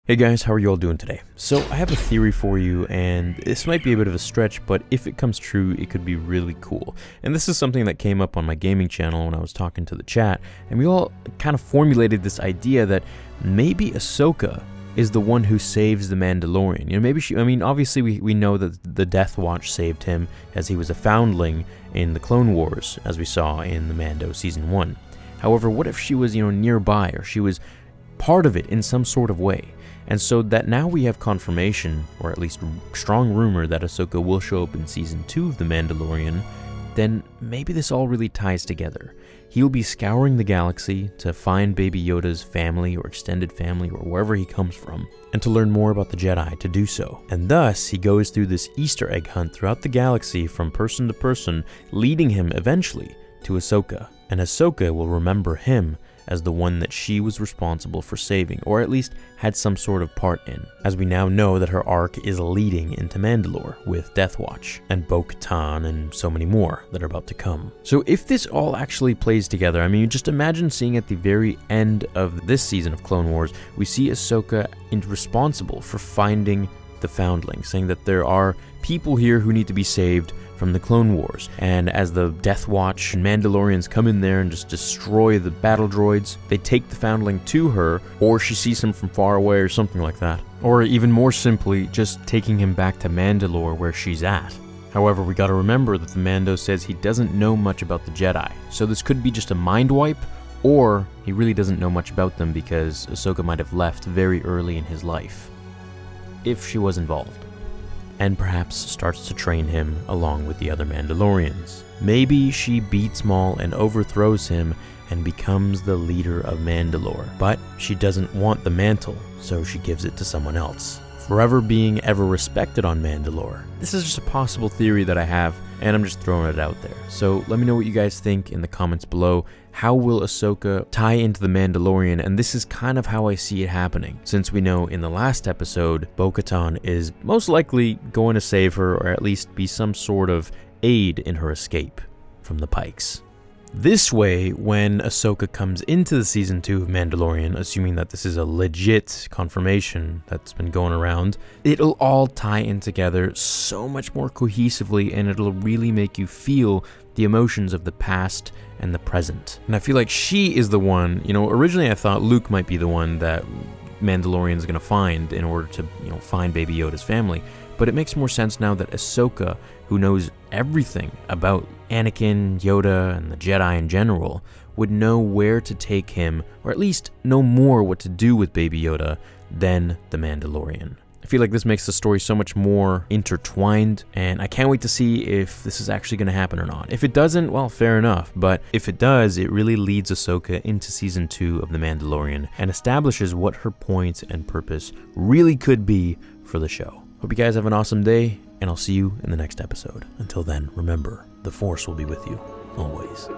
Hey guys, how are you all doing today? So I have a theory for you, and this might be a bit of a stretch, but if it comes true, it could be really cool. And this is something that came up on my gaming channel when I was talking to the chat, and we all kind of formulated this idea that maybe Ahsoka is the one who saves the Mandalorian. You know, maybe obviously we know that the Death Watch saved him as he was a foundling in the Clone Wars, as we saw in the Mando Season 1. However, what if she was, nearby, or she was part of it in some sort of way? And so that now we have confirmation, or at least strong rumor, that Ahsoka will show up in Season 2 of The Mandalorian, then maybe this all really ties together. He'll be scouring the galaxy to find Baby Yoda's family or extended family or wherever he comes from, and to learn more about the Jedi to do so. And thus, he goes through this Easter egg hunt throughout the galaxy from person to person, leading him eventually to Ahsoka. And Ahsoka will remember him as the one that she was responsible for saving, or at least had some sort of part in, as we now know that her arc is leading into Mandalore with Death Watch and Bo-Katan and so many more that are about to come. So if this all actually plays together, just imagine seeing at the very end of this season of Clone Wars, we see Ahsoka responsible for finding the foundling, saying that there are people here who need to be saved from the Clone Wars. And as the Death Watch and Mandalorians come in there and just destroy the battle droids, they take the foundling to her, or she sees him from far away or something like that. Or even more simply, just taking him back to Mandalore where she's at. However, we gotta remember that the Mando says he doesn't know much about the Jedi, so this could be just a mind wipe, or he really doesn't know much about them because Ahsoka might have left very early in his life, if she was involved, and perhaps starts to train him along with the other Mandalorians. Maybe she beats Maul and overthrows him and becomes the leader of Mandalore, but she doesn't want the mantle, so she gives it to someone else, forever being ever respected on Mandalore. This is just a possible theory that I have, and I'm just throwing it out there. So let me know what you guys think in the comments below. How will Ahsoka tie into the Mandalorian? And this is kind of how I see it happening, since we know in the last episode, Bo-Katan is most likely going to save her, or at least be some sort of aid in her escape from the Pikes. This way, when Ahsoka comes into the Season 2 of Mandalorian, assuming that this is a legit confirmation that's been going around, it'll all tie in together so much more cohesively, and it'll really make you feel the emotions of the past and the present. And I feel like she is the one, originally I thought Luke might be the one that Mandalorian's gonna find in order to, find Baby Yoda's family. But it makes more sense now that Ahsoka, who knows everything about Anakin, Yoda, and the Jedi in general, would know where to take him, or at least know more what to do with Baby Yoda than the Mandalorian. I feel like this makes the story so much more intertwined, and I can't wait to see if this is actually going to happen or not. If it doesn't, well, fair enough, but if it does, it really leads Ahsoka into Season 2 of The Mandalorian and establishes what her point and purpose really could be for the show. Hope you guys have an awesome day, and I'll see you in the next episode. Until then, remember, the Force will be with you, always.